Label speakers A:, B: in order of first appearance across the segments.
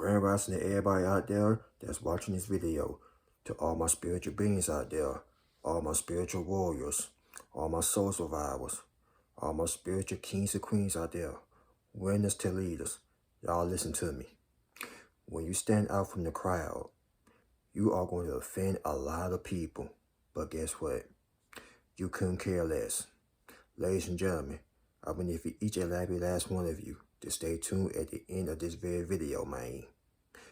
A: Grand Rising to everybody out there that's watching this video. To all my spiritual beings out there, all my spiritual warriors, all my soul survivors, all my spiritual kings and queens out there, winners to leaders, y'all listen to me. When you stand out from the crowd, you are going to offend a lot of people. But guess what? You couldn't care less. Ladies and gentlemen, I want for each and every last one of you to stay tuned at the end of this very video, man.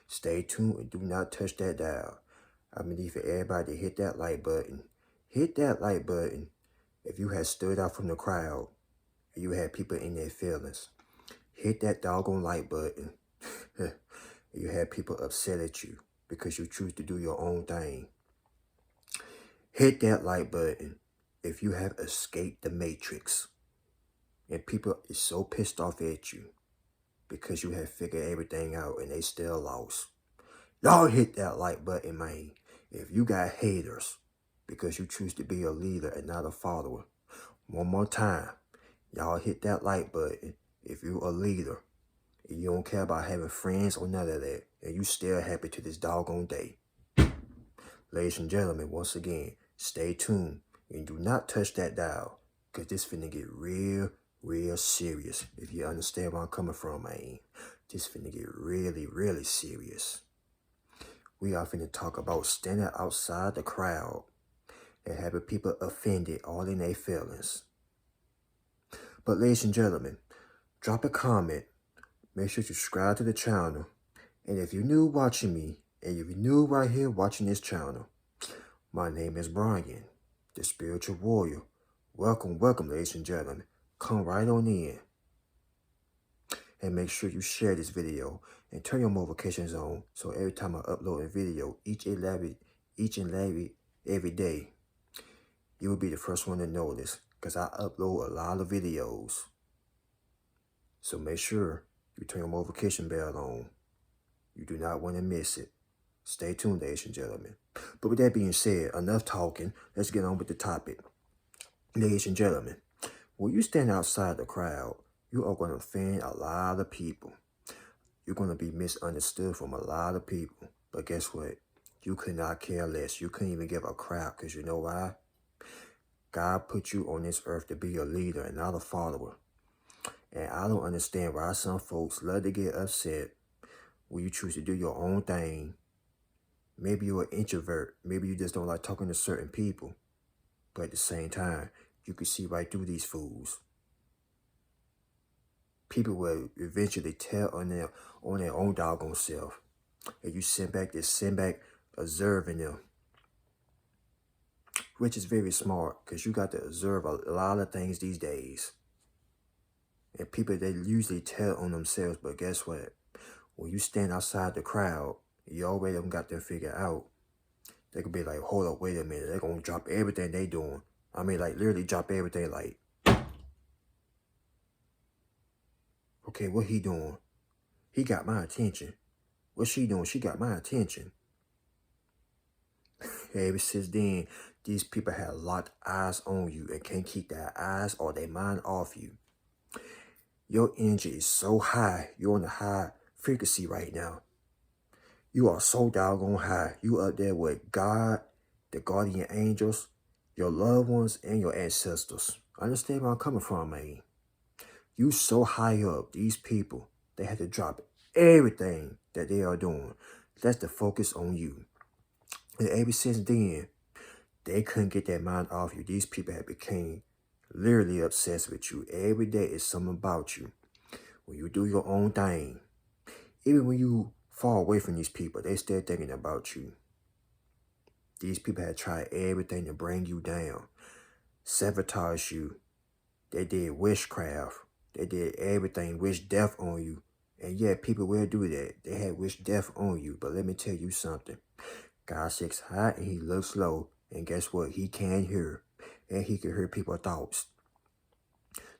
A: Stay tuned and do not touch that dial. I need for everybody to hit that like button. Hit that like button if you had stood out from the crowd and you had people in their feelings. Hit that doggone like button. You had people upset at you because you choose to do your own thing. Hit that like button if you have escaped the matrix and people is so pissed off at you because you have figured everything out and they still lost. Y'all hit that like button, man. If you got haters because you choose to be a leader and not a follower. One more time. Y'all hit that like button if you a leader and you don't care about having friends or none of that. And you still happy to this doggone day. Ladies and gentlemen, once again, stay tuned and do not touch that dial. Because this finna get real serious. If you understand where I'm coming from, man. This finna get really serious. We are finna talk about standing outside the crowd and having people offended all in their feelings. But ladies and gentlemen, drop a comment. Make sure to subscribe to the channel. And if you're new watching me, and if you're new right here watching this channel, my name is Brian, the spiritual warrior. Welcome, ladies and gentlemen. Come right on in. And make sure you share this video and turn your notifications on so every time I upload a video each and every day, you will be the first one to notice because I upload a lot of videos. So make sure you turn your notification bell on. You do not want to miss it. Stay tuned, ladies and gentlemen. But with that being said, enough talking. Let's get on with the topic. Ladies and gentlemen, when you stand outside the crowd, you are going to offend a lot of people. You're going to be misunderstood from a lot of people. But guess what? You could not care less. You couldn't even give a crap because you know why? God put you on this earth to be a leader and not a follower. And I don't understand why some folks love to get upset when you choose to do your own thing. Maybe you're an introvert. Maybe you just don't like talking to certain people. But at the same time, you can see right through these fools. People will eventually tell on their own doggone self. And you sit back observing them. Which is very smart because you got to observe a lot of things these days. And people, they usually tell on themselves. But guess what? When you stand outside the crowd, you already got them figured out. They could be like, hold up, wait a minute. They're going to drop everything they doing. I mean, like, literally drop everything like, okay, what he doing? He got my attention. What's she doing? She got my attention. Ever since then, these people have locked eyes on you and can't keep their eyes or their mind off you. Your energy is so high. You're on a high frequency right now. You are so doggone high. You up there with God, the guardian angels, your loved ones, and your ancestors. Understand where I'm coming from, man. You so high up, these people, they had to drop everything that they are doing. That's the focus on you. And ever since then, they couldn't get their mind off you. These people have become literally obsessed with you. Every day is something about you. When you do your own thing, even when you fall away from these people, they still thinking about you. These people have tried everything to bring you down, sabotage you. They did witchcraft. They did everything, wish death on you. And yeah, people will do that. They had wished death on you. But let me tell you something. God sits high and he looks low. And guess what? He can hear. And he can hear people's thoughts.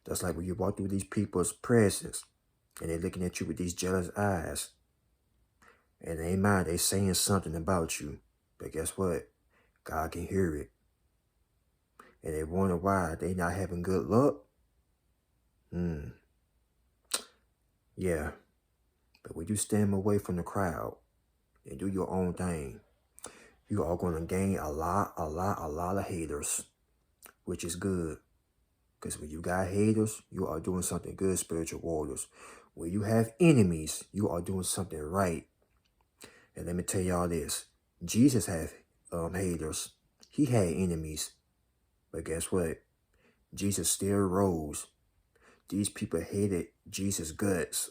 A: That's like when you walk through these people's presence and they're looking at you with these jealous eyes. And they mind they saying something about you. But guess what? God can hear it. And they wonder why they not having good luck. Yeah. But when you stand away from the crowd and do your own thing, you are going to gain a lot of haters, which is good. Because when you got haters, you are doing something good, spiritual warriors. When you have enemies, you are doing something right. And let me tell y'all this. Jesus had haters. He had enemies. But guess what? Jesus still rose. These people hated Jesus' guts.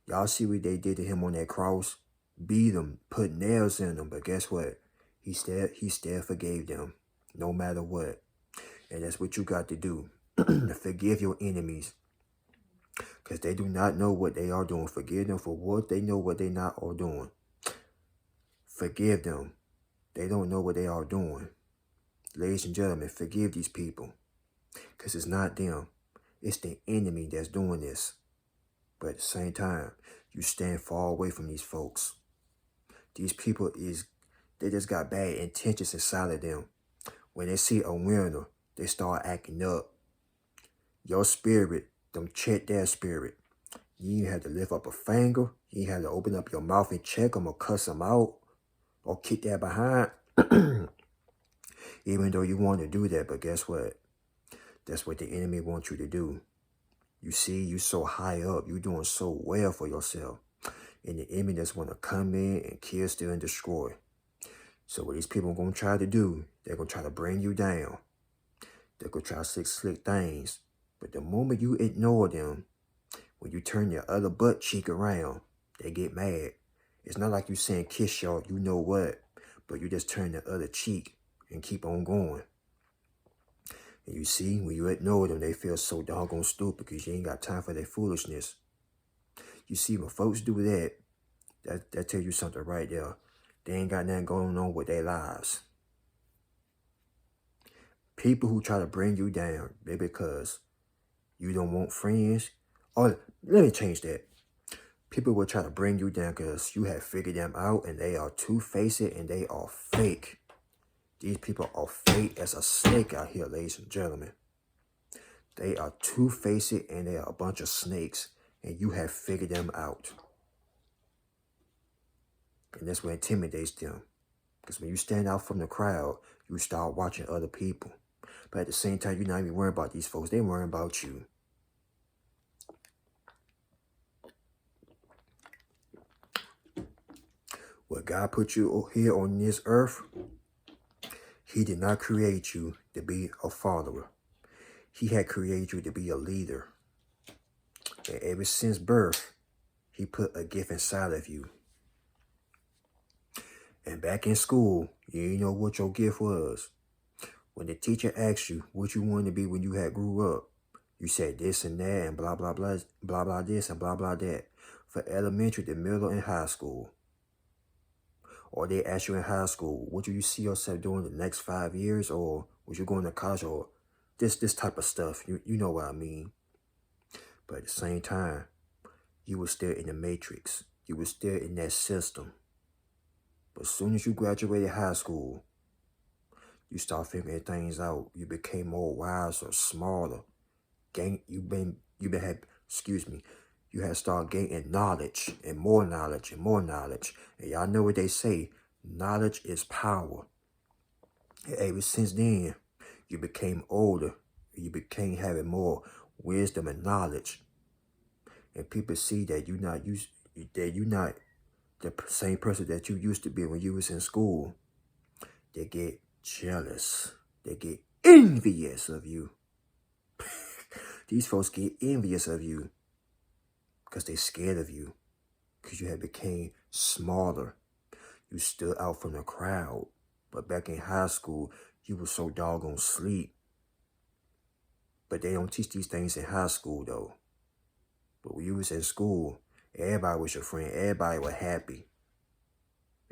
A: Y'all see what they did to him on that cross? Beat him, put nails in him. But guess what? He still forgave them, no matter what. And that's what you got to do. Forgive your enemies. Because they do not know what they are doing. Forgive them for what they know what they not are doing. Forgive them. They don't know what they are doing. Ladies and gentlemen, forgive these people. Because it's not them. It's the enemy that's doing this. But at the same time, you stand far away from these folks. These people they just got bad intentions inside of them. When they see a winner, they start acting up. Your spirit, them check their spirit. You ain't have to lift up a finger. You ain't have to open up your mouth and check them or cuss them out or kick that behind. Even though you want to do that, but guess what? That's what the enemy wants you to do. You see, you so high up. You doing so well for yourself. And the enemy just want to come in and kill, steal, and destroy. So what these people are going to try to do, they're going to try to bring you down. They're going to try to say slick things. But the moment you ignore them, when you turn your other butt cheek around, they get mad. It's not like you saying kiss y'all, you know what, but you just turn the other cheek and keep on going. And you see, when you ignore them, they feel so doggone stupid because you ain't got time for their foolishness. You see, when folks do that tells you something right there. They ain't got nothing going on with their lives. People who try to bring you down, they because you don't want friends. Or let me change that. People will try to bring you down because you have figured them out and they are two-faced and they are fake. These people are fake as a snake out here, ladies and gentlemen. They are two-faced and they are a bunch of snakes and you have figured them out. And that's what intimidates them. Because when you stand out from the crowd, you start watching other people. But at the same time, you're not even worrying about these folks. They're worrying about you. What God put you here on this earth, He did not create you to be a follower. He had created you to be a leader. And ever since birth, He put a gift inside of you. And back in school, you didn't know what your gift was. When the teacher asked you what you wanted to be when you had grew up, you said this and that and blah, blah, blah, blah, blah, this and blah, blah, that. For elementary, the middle, and high school. Or they ask you in high school, what do you see yourself doing the next 5 years? Or was you going to college? Or this type of stuff. You know what I mean. But at the same time, you were still in the matrix. You were still in that system. But as soon as you graduated high school, you start figuring things out. You became more wise or smarter. You had started gaining knowledge and more knowledge and more knowledge. And y'all know what they say, knowledge is power. And ever since then, you became older. You became having more wisdom and knowledge. And people see that you're not the same person that you used to be when you was in school. They get jealous. They get envious of you. These folks get envious of you because they scared of you. Because you had became smaller. You stood out from the crowd. But back in high school, you were so doggone sleep. But they don't teach these things in high school, though. But when you was in school, everybody was your friend. Everybody was happy.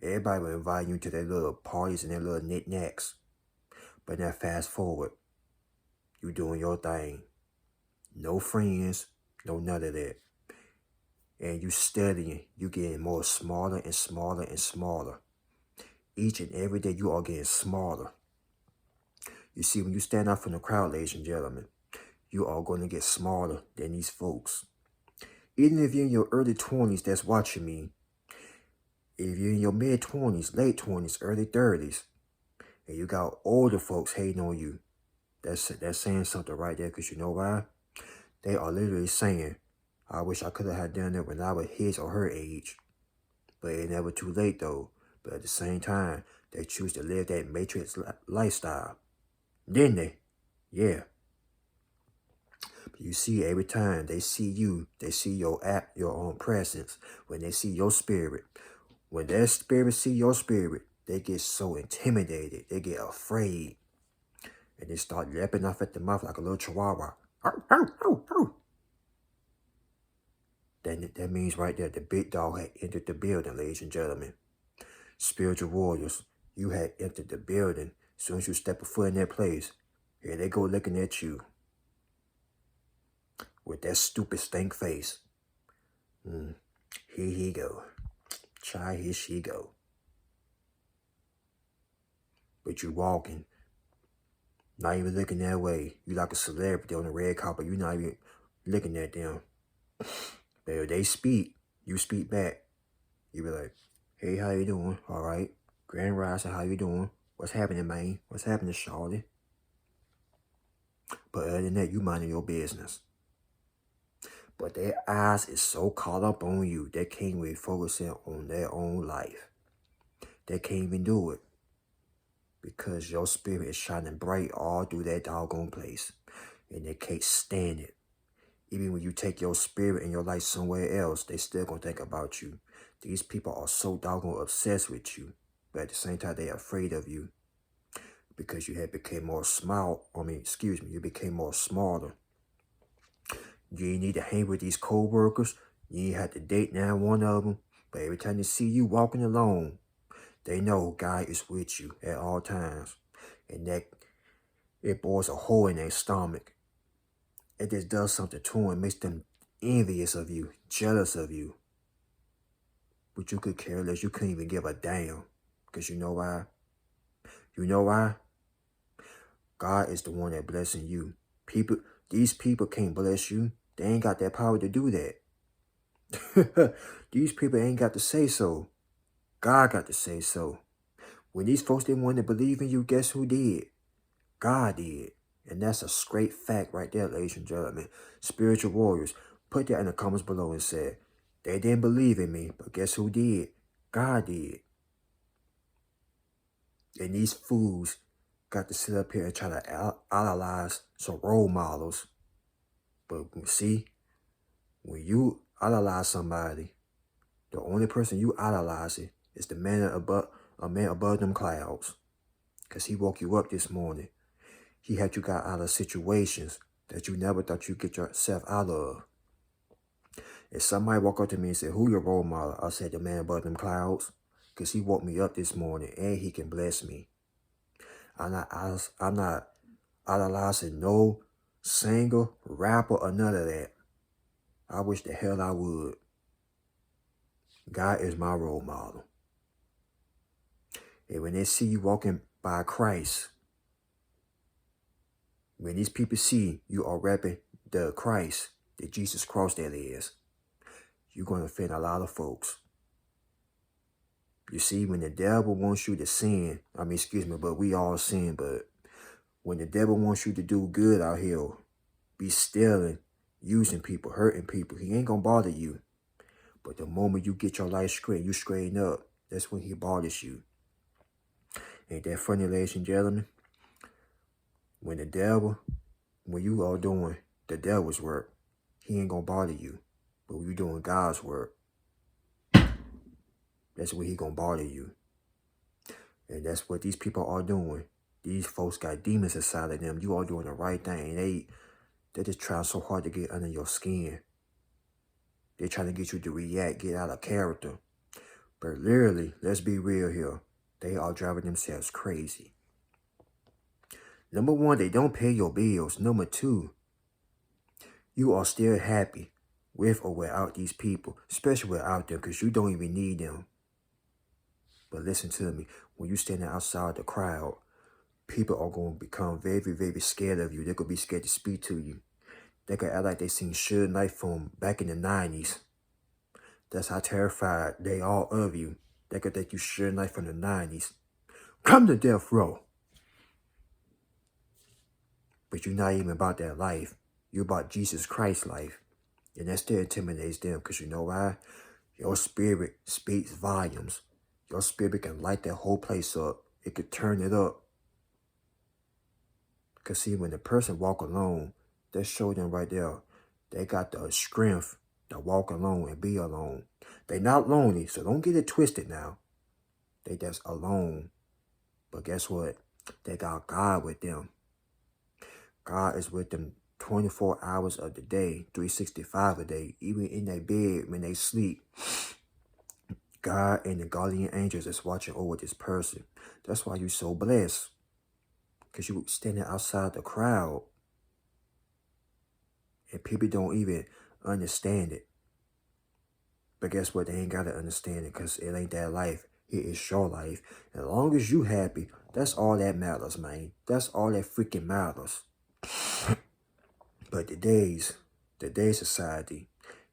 A: Everybody would invite you to their little parties and their little knickknacks. But now fast forward. You doing your thing. No friends. No none of that. And you studying. You getting more smaller and smaller and smaller. Each and every day you are getting smaller. You see, when you stand out from the crowd, ladies and gentlemen, you are going to get smaller than these folks. Even if you're in your early 20s that's watching me, if you're in your mid-20s, late 20s, early 30s, and you got older folks hating on you, that's saying something right there, because you know why? They are literally saying, I wish I could have had done it when I was his or her age. But it's never too late though. But at the same time, they choose to live that matrix lifestyle. Didn't they? Yeah. But you see, every time they see you, they see your own presence. When they see your spirit, when their spirit see your spirit, they get so intimidated. They get afraid. And they start yapping off at the mouth like a little chihuahua. That means right there, the big dog had entered the building, ladies and gentlemen. Spiritual warriors, you had entered the building. As soon as you step a foot in that place, here they go looking at you with that stupid stink face. Here he go. Try here she go. But you walking, not even looking that way. You like a celebrity on the red carpet. You're not even looking at them. But if they speak, you speak back. You be like, hey, how you doing? All right. Grand Rising, how you doing? What's happening, man? What's happening, Charlie? But other than that, you minding your business. But their eyes is so caught up on you, they can't even focus in on their own life. They can't even do it. Because your spirit is shining bright all through that doggone place. And they can't stand it. Even when you take your spirit and your life somewhere else, they still gonna think about you. These people are so doggone obsessed with you. But at the same time, they are afraid of you. Because you had became more you became more smarter. You need to hang with these co-workers. You ain't have to date now one of them. But every time they see you walking alone, they know God is with you at all times. And that it bores a hole in their stomach. It just does something to them. It makes them envious of you, jealous of you. But you could care less. You couldn't even give a damn. Because you know why? You know why? God is the one that blessing you. These people can't bless you. They ain't got that power to do that. These people ain't got to say so. God got to say so. When these folks didn't want to believe in you, guess who did? God did. And that's a straight fact right there, ladies and gentlemen. Spiritual warriors, put that in the comments below and say, they didn't believe in me, but guess who did? God did. And these fools got to sit up here and try to idolize some role models. But see, when you idolize somebody, the only person you idolizing is the man above them clouds. Because he woke you up this morning. He had you got out of situations that you never thought you'd get yourself out of. If somebody walk up to me and say, who your role model? I said, the man above them clouds. Because he woke me up this morning and he can bless me. I'm not idolizing no singer, rapper, or none of that. I wish the hell I would. God is my role model. And when they see you walking by Christ, when these people see you are repping the Christ, the Jesus Christ that is, you're going to offend a lot of folks. You see, when the devil wants you to sin, but we all sin, but when the devil wants you to do good out here, be stealing, using people, hurting people, he ain't going to bother you. But the moment you get your life straight, you straighten up, that's when he bothers you. Ain't that funny, ladies and gentlemen? When you are doing the devil's work, he ain't going to bother you. But when you're doing God's work, that's when he going to bother you. And that's what these people are doing. These folks got demons inside of them. You are doing the right thing. They're just trying so hard to get under your skin. They're trying to get you to react, get out of character. But literally, let's be real here. They are driving themselves crazy. Number one, they don't pay your bills. Number two, you are still happy with or without these people, especially without them, because you don't even need them. But listen to me. When you're standing outside the crowd, people are going to become very, very scared of you. They're going to be scared to speak to you. They could act like they seen Suge Knight from back in the 90s. That's how terrified they are of you. They could think you Suge Knight from the 90s. Come to death row. But you're not even about that life. You're about Jesus Christ's life. And that still intimidates them, because you know why? Your spirit speaks volumes. Your spirit can light that whole place up. It could turn it up. Because see, when the person walk alone, that show them right there, they got the strength to walk alone and be alone. They not lonely, so don't get it twisted now. They just alone. But guess what? They got God with them. God is with them 24 hours of the day, 365 a day, even in their bed when they sleep. God and the guardian angels is watching over this person. That's why you're so blessed. Because you standing outside the crowd. And people don't even understand it. But guess what? They ain't got to understand it, because it ain't that life. It is your life. And as long as you happy, that's all that matters, man. That's all that freaking matters. But today's society,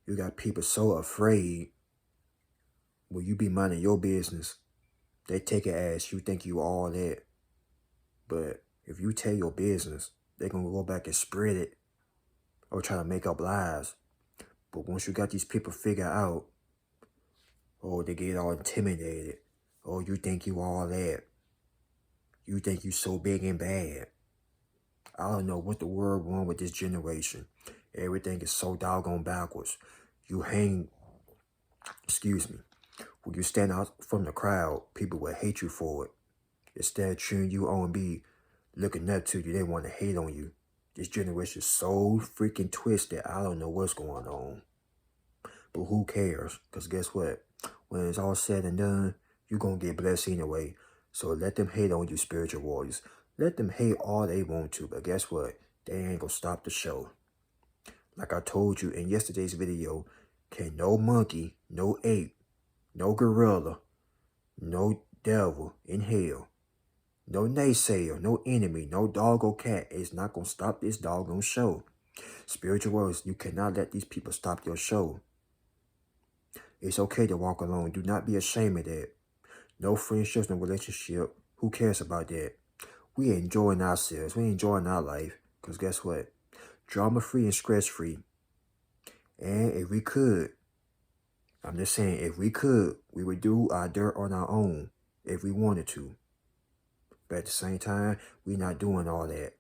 A: you got people so afraid when you be minding your business. They take it as you think you all that. But if you tell your business, they're going to go back and spread it or try to make up lies. But once you got these people figure out, oh, they get all intimidated. Oh, you think you all that. You think you so big and bad. I don't know what the word wrong with this generation. Everything is so doggone backwards. You hang, when you stand out from the crowd, people will hate you for it. Instead of cheering you on and be looking up to you, they want to hate on you. This generation is so freaking twisted. I don't know what's going on. But who cares? Because guess what? When it's all said and done, you're going to get blessed anyway. So let them hate on you, spiritual warriors. Let them hate all they want to. But guess what? They ain't going to stop the show. Like I told you in yesterday's video, can no monkey, no ape, no gorilla, no devil in hell, no naysayer, no enemy, no dog or cat is not going to stop this doggone show. Spiritual warriors, you cannot let these people stop your show. It's okay to walk alone. Do not be ashamed of that. No friendships, no relationship. Who cares about that? We enjoying ourselves. We enjoying our life. Because guess what? Drama-free and stress-free. And if we could, I'm just saying, if we could, we would do our dirt on our own if we wanted to. But at the same time, we're not doing all that.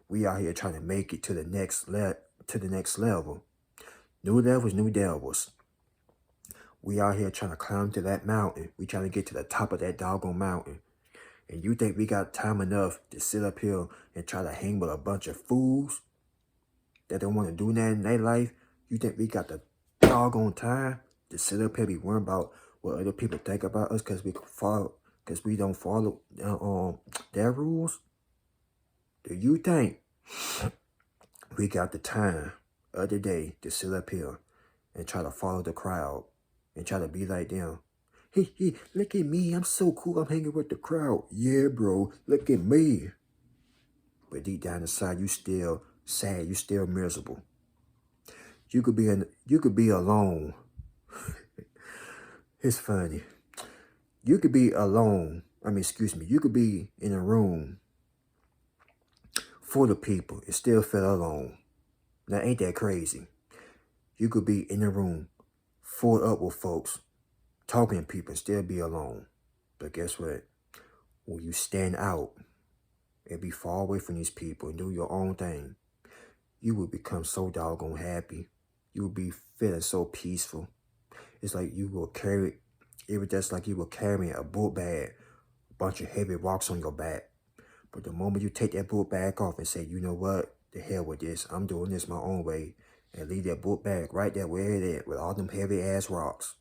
A: We out here trying to make it to the next level. New levels, new devils. We out here trying to climb to that mountain. We trying to get to the top of that doggone mountain. And you think we got time enough to sit up here and try to hang with a bunch of fools that don't want to do nothing in their life? You think we got the doggone time to sit up here and be worrying about what other people think about us because we don't follow their rules? Do you think we got the time of the day to sit up here and try to follow the crowd and try to be like them? Hey, look at me. I'm so cool. I'm hanging with the crowd. Yeah, bro. Look at me. But deep down inside, you still sad. You still miserable. You could be alone. It's funny. You could be alone. You could be in a room full of people and still feel alone. Now, ain't that crazy? You could be in a room full up with folks, talking to people and still be alone. But guess what? When you stand out and be far away from these people and do your own thing, you will become so doggone happy. You will be feeling so peaceful. It's like you will carry, it was just like you were carrying a book bag, a bunch of heavy rocks on your back. But the moment you take that book bag off and say, you know what, the hell with this, I'm doing this my own way, and leave that book bag right there where it is with all them heavy ass rocks,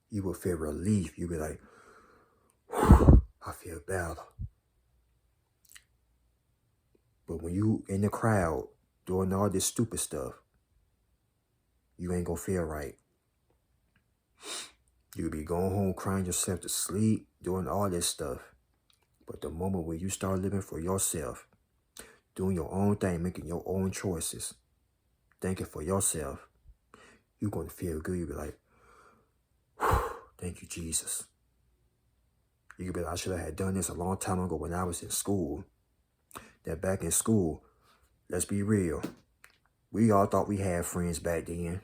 A: you will feel relief. You'll be like, I feel better. But when you in the crowd doing all this stupid stuff, you ain't gonna feel right. You'll be going home crying yourself to sleep, doing all this stuff. But the moment when you start living for yourself, doing your own thing, making your own choices, thinking for yourself, you're going to feel good. You'll be like, thank you, Jesus. You could be like, I should have done this a long time ago when I was in school. That back in school, let's be real. We all thought we had friends back then.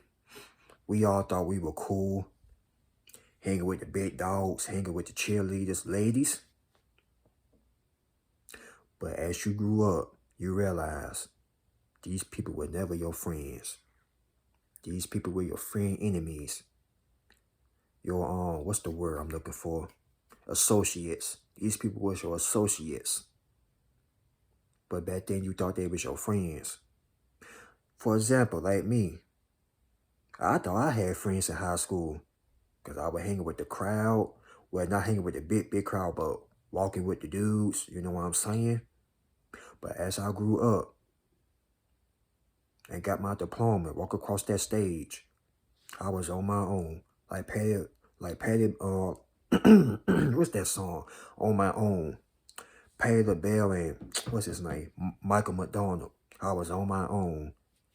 A: We all thought we were cool. Hanging with the big dogs, hanging with the cheerleaders, ladies. But as you grew up, you realize these people were never your friends. These people were your friend enemies. Your, what's the word I'm looking for? Associates. These people were your associates. But back then you thought they was your friends. For example, like me, I thought I had friends in high school because I was hanging with the crowd. Well, not hanging with the big crowd, but walking with the dudes. You know what I'm saying? But as I grew up and got my diploma, walk across that stage, I was on my own. Like Patty, what's that song? On my own. Patty LaBelle and what's his name? Michael McDonald. I was on my own.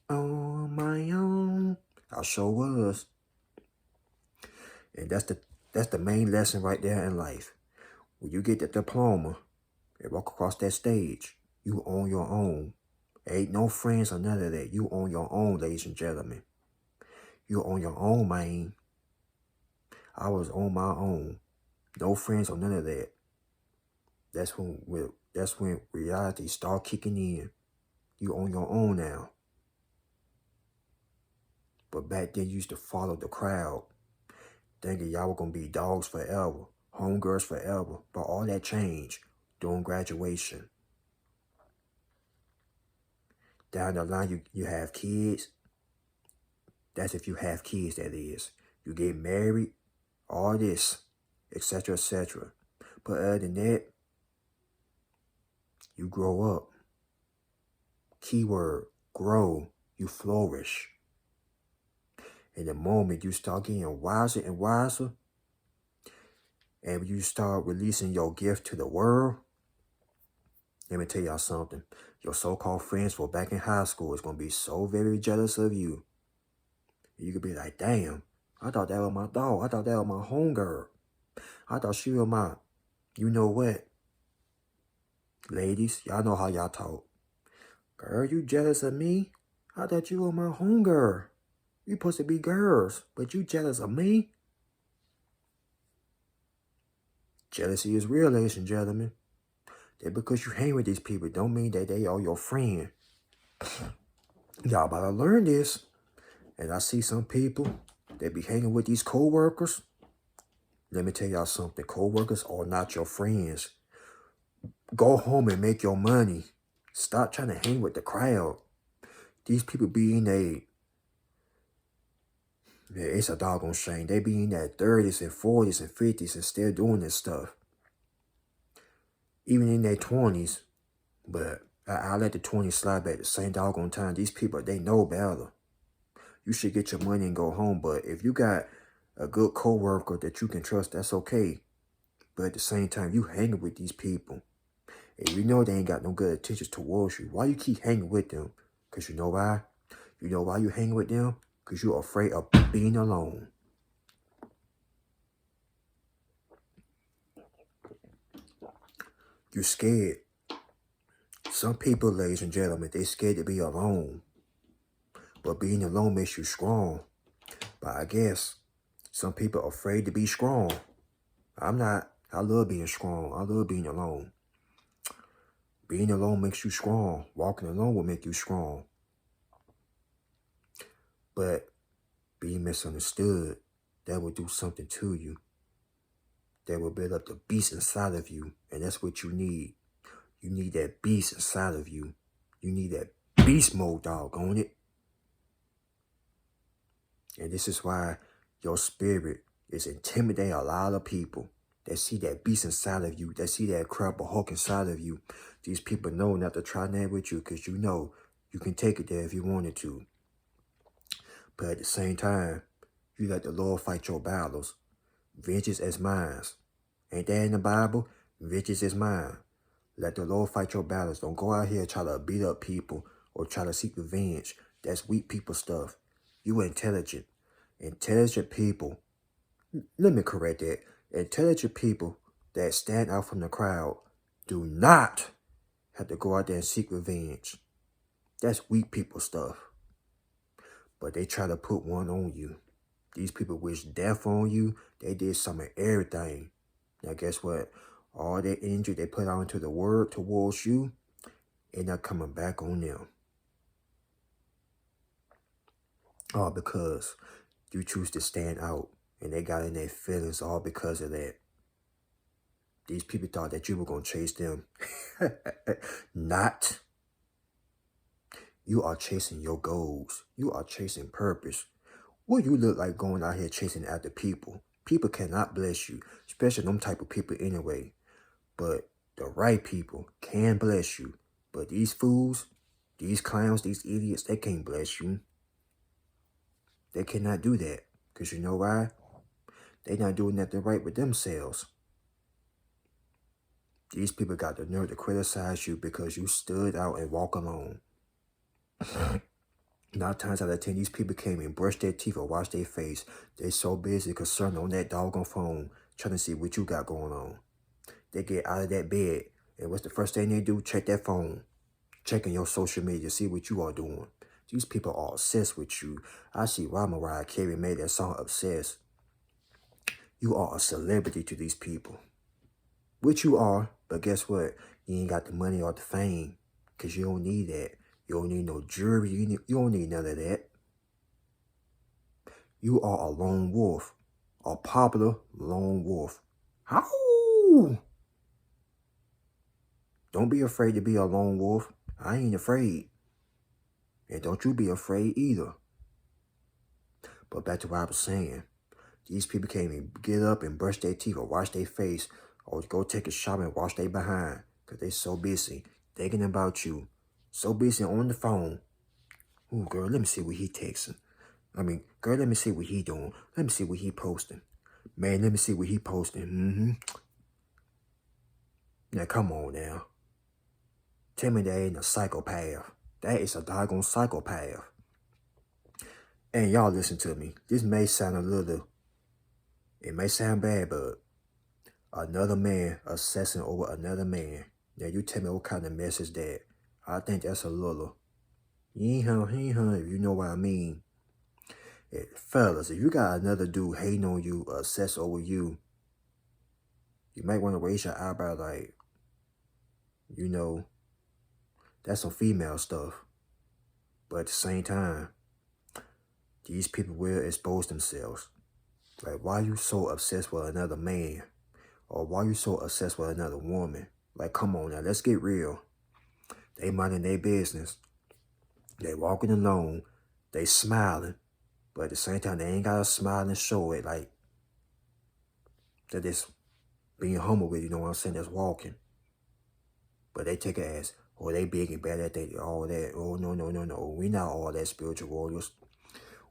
A: On my own. I sure was. And that's the main lesson right there in life. When you get the diploma and walk across that stage, you on your own. Ain't no friends or none of that. You on your own, ladies and gentlemen. You on your own, man. I was on my own. No friends or none of that. That's when reality start kicking in. You on your own now. But back then you used to follow the crowd, thinking y'all were gonna be dogs forever, homegirls forever. But all that changed during graduation. Down the line, you have kids. That's if you have kids, that is. You get married, all this, etc., etc. But other than that, you grow up. Keyword, grow. You flourish. And the moment you start getting wiser and wiser, and you start releasing your gift to the world, let me tell y'all something. Your so-called friends for back in high school is going to be so very jealous of you. You could be like, damn, I thought that was my dog. I thought that was my homegirl. I thought she was my, you know what? Ladies, y'all know how y'all talk. Girl, you jealous of me? I thought you were my homegirl. You supposed to be girls, but you jealous of me? Jealousy is real, ladies and gentlemen. That because you hang with these people don't mean that they are your friend. Y'all better learn this. And I see some people that be hanging with these co-workers. Let me tell y'all something. Co-workers are not your friends. Go home and make your money. Stop trying to hang with the crowd. These people be in it's a doggone shame. They be in their 30s and 40s and 50s and still doing this stuff. Even in their 20s. But I let the 20s slide back the same doggone time. These people, they know better. You should get your money and go home. But if you got a good co-worker that you can trust, that's okay. But at the same time, you hanging with these people. And you know they ain't got no good intentions towards you. Why you keep hanging with them? Because you know why? You know why you hanging with them? Because you're afraid of being alone. You're scared. Some people, ladies and gentlemen, they scared to be alone. But being alone makes you strong. But I guess some people are afraid to be strong. I'm not. I love being strong. I love being alone. Being alone makes you strong. Walking alone will make you strong. But being misunderstood, that will do something to you. That will build up the beast inside of you. And that's what you need. You need that beast inside of you. You need that beast mode, doggone it. And this is why your spirit is intimidating a lot of people that see that beast inside of you, that see that crab or hawk inside of you. These people know not to try that with you because you know you can take it there if you wanted to. But at the same time, you let the Lord fight your battles. Vengeance is mine. Ain't that in the Bible? Vengeance is mine. Let the Lord fight your battles. Don't go out here and try to beat up people or try to seek revenge. That's weak people stuff. You intelligent. Intelligent people. Let me correct that. Intelligent people that stand out from the crowd do not have to go out there and seek revenge. That's weak people stuff. But they try to put one on you. These people wish death on you. They did some of everything. Now guess what? All that energy they put out into the word towards you, end up coming back on them. All because you choose to stand out and they got in their feelings all because of that. These people thought that you were going to chase them. Not. You are chasing your goals. You are chasing purpose. What you look like going out here chasing after people? People cannot bless you, especially them type of people anyway. But the right people can bless you. But these fools, these clowns, these idiots, they can't bless you. They cannot do that. Because you know why? They're not doing nothing right with themselves. These people got the nerve to criticize you because you stood out and walk alone. 9 times out of 10, these people came and brushed their teeth or washed their face. They so busy concerned on that doggone phone trying to see what you got going on. They get out of that bed, and what's the first thing they do? Check that phone. Checking your social media, see what you are doing. These people are obsessed with you. I see why Mariah Carey made that song Obsessed. You are a celebrity to these people. Which you are, but guess what? You ain't got the money or the fame, because you don't need that. You don't need no jewelry. You don't need none of that. You are a lone wolf. A popular lone wolf. How? Don't be afraid to be a lone wolf. I ain't afraid. And don't you be afraid either. But back to what I was saying. These people can't even get up and brush their teeth or wash their face or go take a shower and wash their behind because they so busy thinking about you. So busy on the phone. Ooh, girl, let me see what he texting. Girl, let me see what he doing. Let me see what he posting. Man, let me see what he posting. Now, come on now. Tell me that ain't a psychopath. That is a doggone psychopath. And y'all listen to me. This may sound it may sound bad, but another man obsessing over another man. Now, you tell me what kind of mess is that. I think that's a little, if you know what I mean. Fellas, if you got another dude hating on you, obsessed over you, you might want to raise your eyebrow like, that's some female stuff. But at the same time, these people will expose themselves. Like, why you so obsessed with another man? Or why you so obsessed with another woman? Like, come on now, let's get real. They minding their business. They walking alone. They smiling. But at the same time, they ain't got to smile and show it like that it's being humble with, you know what I'm saying, that's walking. But they take it as, oh, they big and bad at that, all that. Oh, no. We not all that spiritual warriors.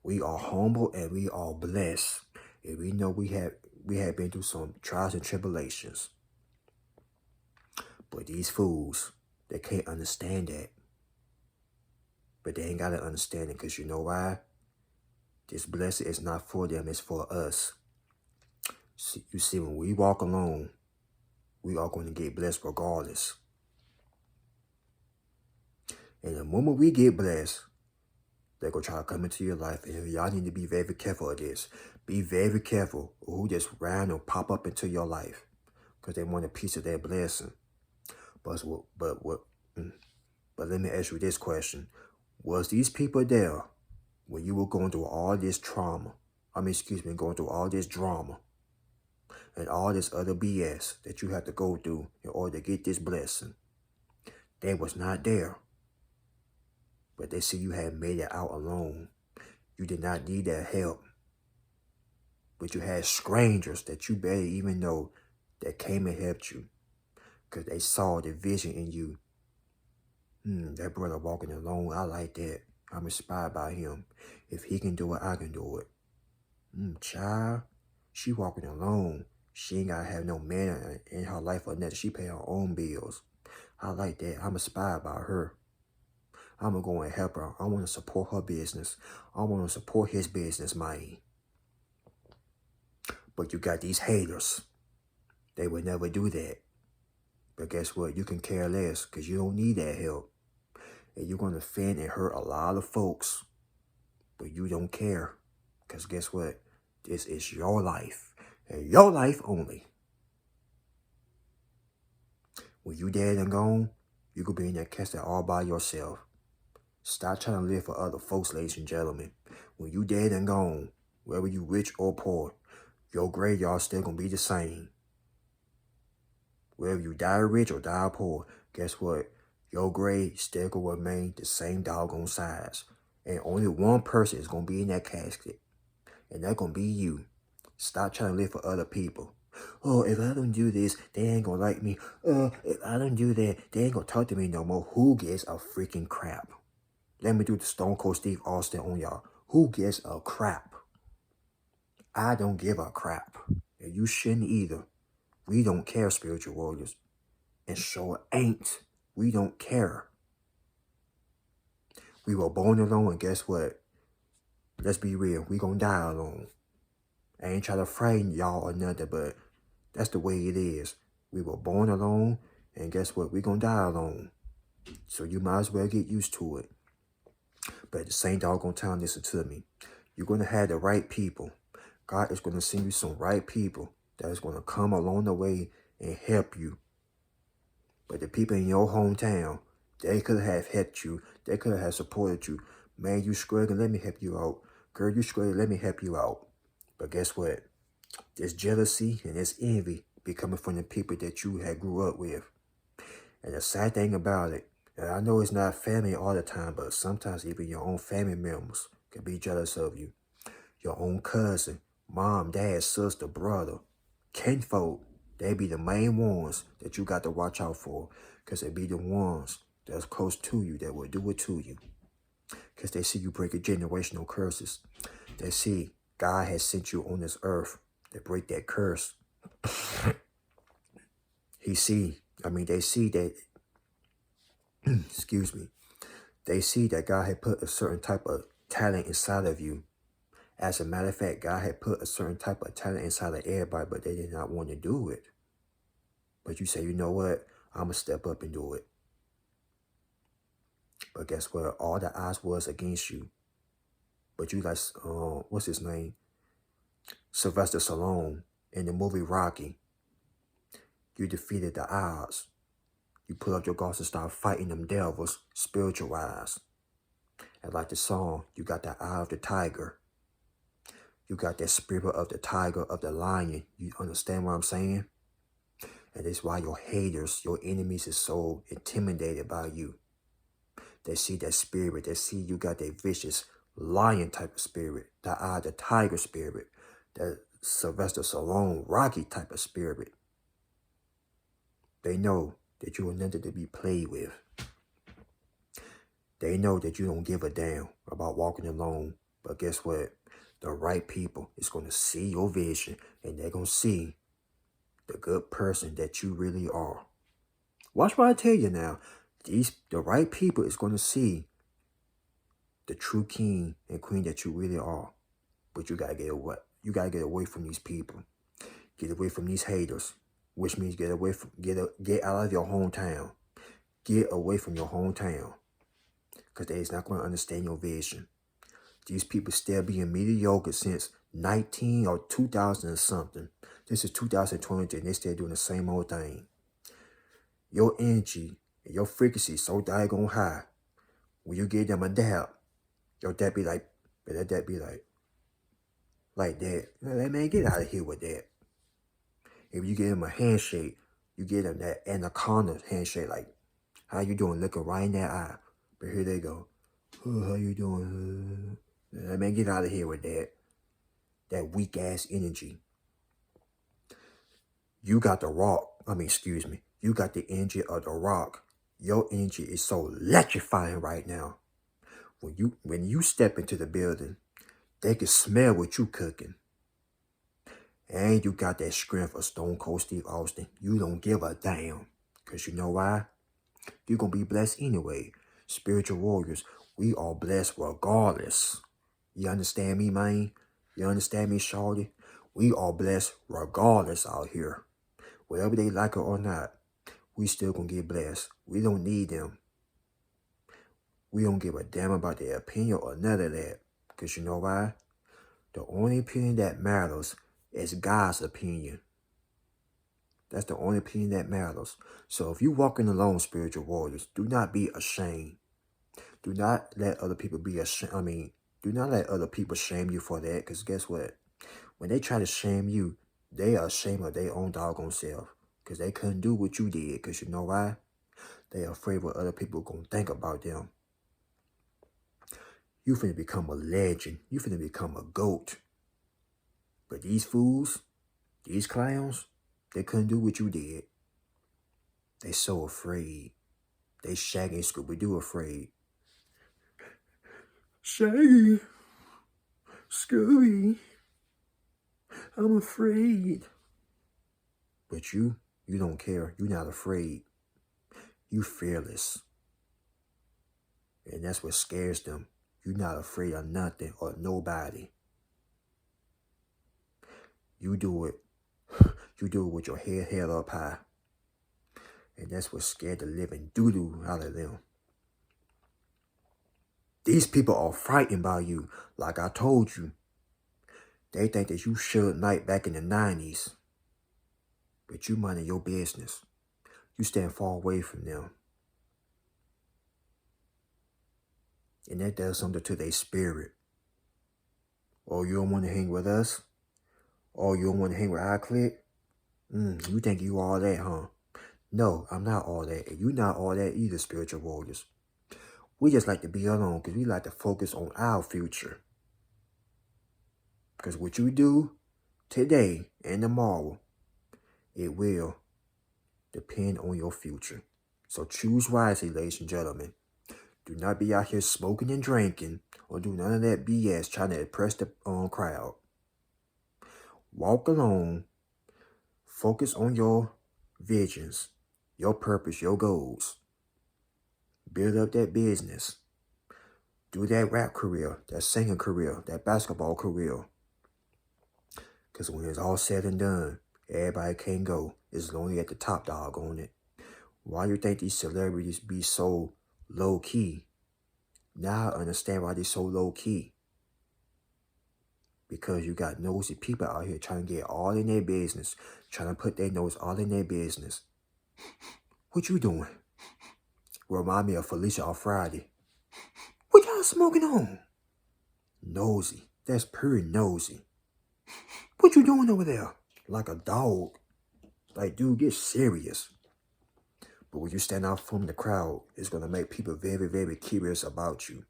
A: We are humble and we are blessed. And we know we have been through some trials and tribulations. But these fools, they can't understand that. But they ain't got to understand it because you know why? This blessing is not for them, it's for us. You see, when we walk alone, we are going to get blessed regardless. And the moment we get blessed, they're going to try to come into your life. And y'all need to be very careful of this. Be very careful of who just ran or pop up into your life because they want a piece of that blessing. But let me ask you this question. Was these people there when you were going through all this trauma? Going through all this drama and all this other BS that you have to go through in order to get this blessing? They was not there. But they see you had made it out alone. You did not need that help. But you had strangers that you barely even know that came and helped you. Because they saw the vision in you. That brother walking alone, I like that. I'm inspired by him. If he can do it, I can do it. Child, she walking alone. She ain't got to have no man in her life or nothing. She pay her own bills. I like that. I'm inspired by her. I'm going to go and help her. I want to support her business. I want to support his business, man. But you got these haters. They would never do that. But guess what? You can care less because you don't need that help. And you're going to offend and hurt a lot of folks. But you don't care. Because guess what? This is your life. And your life only. When you dead and gone, you could be in that casket all by yourself. Stop trying to live for other folks, ladies and gentlemen. When you dead and gone, whether you rich or poor, your graveyard still gonna be the same. Whether you die rich or die poor, guess what? Your grave still gonna remain the same doggone size. And only one person is gonna be in that casket. And that's gonna be you. Stop trying to live for other people. Oh, if I don't do this, they ain't gonna like me. If I don't do that, they ain't gonna talk to me no more. Who gives a freaking crap? Let me do the Stone Cold Steve Austin on y'all. Who gives a crap? I don't give a crap. And you shouldn't either. We don't care, spiritual warriors. And sure ain't. We don't care. We were born alone, and guess what? Let's be real. We gonna die alone. I ain't trying to frighten y'all or nothing, but that's the way it is. We were born alone, and guess what? We gonna die alone. So you might as well get used to it. But at the same doggone time, listen to me. You're going to have the right people. God is going to send you some right people that is going to come along the way and help you. But the people in your hometown, they could have helped you. They could have supported you. Man, you struggling, let me help you out. Girl, you struggling, let me help you out. But guess what? There's jealousy and there's envy be coming from the people that you had grew up with. And the sad thing about it, and I know it's not family all the time, but sometimes even your own family members can be jealous of you. Your own cousin, mom, dad, sister, brother, kinfolk, they be the main ones that you got to watch out for. Because they be the ones that's close to you that will do it to you. Because they see you breaking generational curses. They see God has sent you on this earth to break that curse. They see that, excuse me, they see that God had put a certain type of talent inside of you. As a matter of fact, God had put a certain type of talent inside of everybody, but they did not want to do it. But you say, you know what? I'm going to step up and do it. But guess what? All the odds was against you. But you guys, what's his name? Sylvester Stallone in the movie Rocky. You defeated the odds. You put up your guards and start fighting them devils, spiritual wise. And like the song, you got the eye of the tiger. You got that spirit of the tiger, of the lion. You understand what I'm saying? And that's why your haters, your enemies is so intimidated by you. They see that spirit. They see you got that vicious lion type of spirit. The eye of the tiger spirit. That Sylvester Stallone, Rocky type of spirit. They know that you are nothing to be played with. They know that you don't give a damn about walking alone. But guess what? The right people is going to see your vision. And they're going to see the good person that you really are. Watch what I tell you now. The right people is going to see the true king and queen that you really are. But you got to get away. You got to get away from these people. Get away from these haters. Which means get away from, get out of your hometown. Get away from your hometown. Because they is not going to understand your vision. These people still being mediocre since 19 or 2000 or something. This is 2023 and they still doing the same old thing. Your energy and your frequency is so daggone high. When you give them a dab, your dad be like, like that. Man, get out of here with that. If you give them a handshake, you give them that anaconda handshake, like, how you doing? Looking right in that eye. But here they go. Oh, how you doing? Man, get out of here with that. That weak ass energy. You got the rock. You got the energy of the rock. Your energy is so electrifying right now. When you step into the building, they can smell what you cooking. And you got that strength of Stone Cold Steve Austin. You don't give a damn. Because you know why? You're going to be blessed anyway. Spiritual warriors, we are blessed regardless. You understand me, man? You understand me, shawty? We are blessed regardless out here. Whether they like it or not, we still going to get blessed. We don't need them. We don't give a damn about their opinion or none of that. Because you know why? The only opinion that matters is God's opinion. That's the only opinion that matters. So if you're walking alone, spiritual warriors, do not be ashamed. Do not let other people be ashamed. Do not let other people shame you for that. Because guess what? When they try to shame you, they are ashamed of their own doggone self. Because they couldn't do what you did. Because you know why? They are afraid what other people are going to think about them. You finna become a legend. You finna become a GOAT. But these fools, these clowns, they couldn't do what you did. They so afraid. They Shaggy and Scooby-Doo afraid. Shaggy, Scooby, I'm afraid. But you don't care. You're not afraid. You fearless. And that's what scares them. You're not afraid of nothing or nobody. You do it. You do it with your head held up high. And that's what scared the living doo-doo out of them. These people are frightened by you, like I told you. They think that you Suge Knight back in the 90s. But you minding your business. You stand far away from them. And that does something to their spirit. Oh, you don't want to hang with us? Oh, you don't want to hang with our clique? You think you all that, huh? No, I'm not all that. And you're not all that either, spiritual warriors. We just like to be alone because we like to focus on our future. Because what you do today and tomorrow, it will depend on your future. So choose wisely, ladies and gentlemen. Do not be out here smoking and drinking or do none of that BS trying to impress the crowd. Walk alone. Focus on your visions, your purpose, your goals. Build up that business. Do that rap career, that singing career, that basketball career. Because when it's all said and done, everybody can go. It's only at the top dog on it. Why you think these celebrities be so low-key? Now I understand why they're so low-key. Because you got nosy people out here trying to get all in their business. Trying to put their nose all in their business. What you doing? Remind me of Felicia on Friday. What y'all smoking on? Nosy. That's pure nosy. What you doing over there? Like a dog. Like, dude, get serious. But when you stand out from the crowd, it's going to make people very, very curious about you.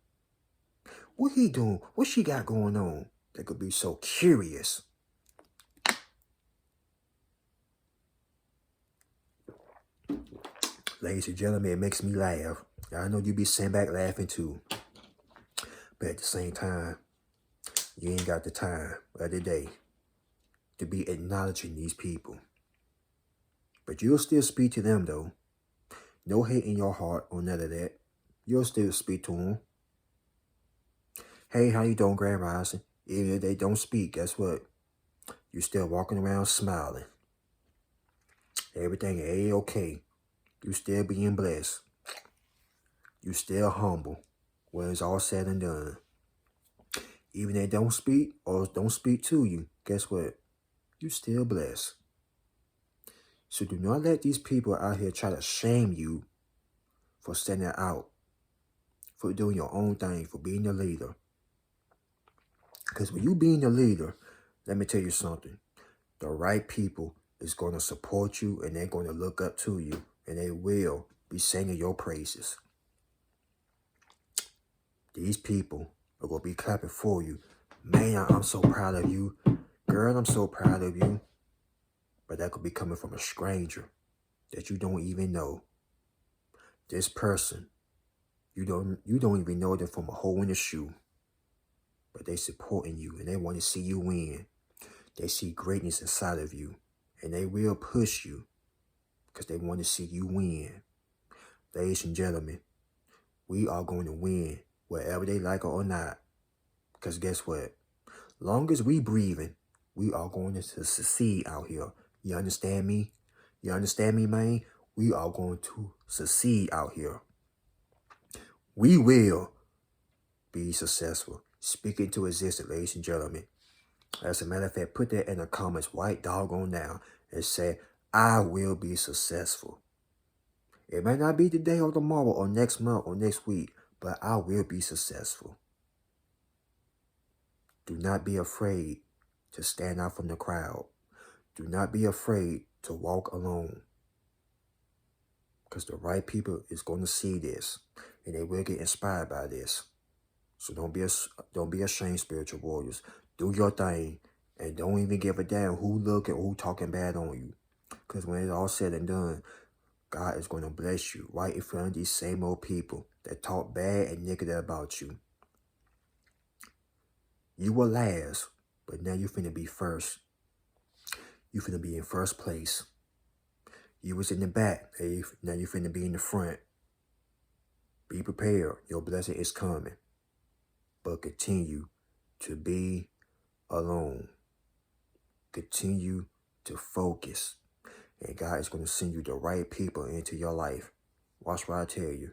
A: What he doing? What she got going on? They could be so curious. Ladies and gentlemen, it makes me laugh. I know you be sitting back laughing too. But at the same time, you ain't got the time of the day to be acknowledging these people. But you'll still speak to them though. No hate in your heart or none of that. You'll still speak to them. Hey, how you doing, Grand Rising? Even if they don't speak, guess what? You're still walking around smiling. Everything A-okay. You still being blessed. You still humble when it's all said and done. Even if they don't speak or don't speak to you, guess what? You still blessed. So do not let these people out here try to shame you for standing out, for doing your own thing, for being a leader. Because when you being a leader, let me tell you something. The right people is going to support you and they're going to look up to you and they will be singing your praises. These people are going to be clapping for you. Man, I'm so proud of you. Girl, I'm so proud of you. But that could be coming from a stranger that you don't even know. This person, you don't even know them from a hole in the shoe. But they supporting you and they want to see you win. They see greatness inside of you. And they will push you because they want to see you win. ladies and gentlemen, we are going to win, whether they like it or not. Because guess what? Long as we breathing, we are going to succeed out here. You understand me? You understand me, man? We are going to succeed out here. We will be successful. Speak into existence, ladies and gentlemen. As a matter of fact, put that in the comments right doggone now and say, I will be successful. It might not be today or tomorrow or next month or next week, but I will be successful. Do not be afraid to stand out from the crowd. Do not be afraid to walk alone. Because the right people is going to see this and they will get inspired by this. So don't be ashamed, spiritual warriors. Do your thing and don't even give a damn who looking or who talking bad on you. Because when it's all said and done, God is going to bless you right in front of these same old people that talk bad and negative about you. You were last, but now you finna be first. You finna be in first place. You was in the back, now you finna be in the front. Be prepared. Your blessing is coming. But continue to be alone. Continue to focus. And God is going to send you the right people into your life. Watch what I tell you.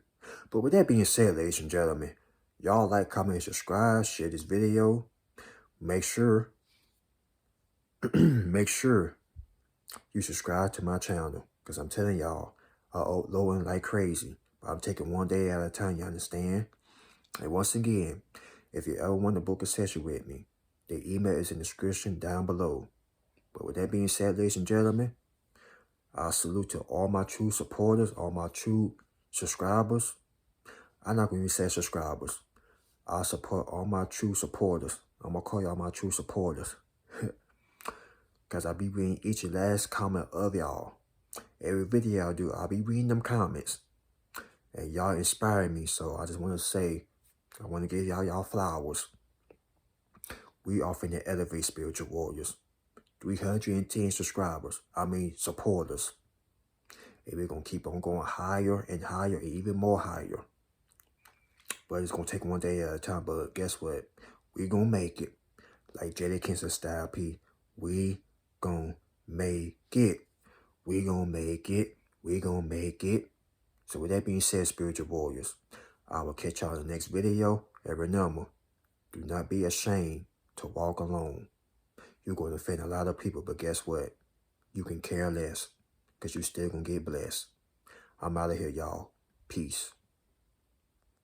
A: But with that being said, ladies and gentlemen, y'all like, comment, and subscribe. Share this video. Make sure you subscribe to my channel. Because I'm telling y'all, I uploading like crazy. But I'm taking one day at a time, you understand? And once again, if you ever want to book a session with me, the email is in the description down below. But with that being said, ladies and gentlemen, I salute to all my true supporters, all my true subscribers. I'm not going to say subscribers. I support all my true supporters. I'm going to call y'all my true supporters. Because I'll be reading each and last comment of y'all. Every video I do, I'll be reading them comments. And y'all inspire me. So I just want to say, I want to give y'all flowers. We are finna elevate, spiritual warriors. 310 subscribers. Supporters. And we're going to keep on going higher and higher and even more higher. But it's going to take one day at a time. But guess what? We're going to make it. Like J.D. Kinsler style P. We going to make it. We going to make it. We going to make it. So with that being said, spiritual warriors, I will catch y'all in the next video. And remember, do not be ashamed to walk alone. You're going to offend a lot of people, but guess what? You can care less because you're still going to get blessed. I'm out of here, y'all. Peace.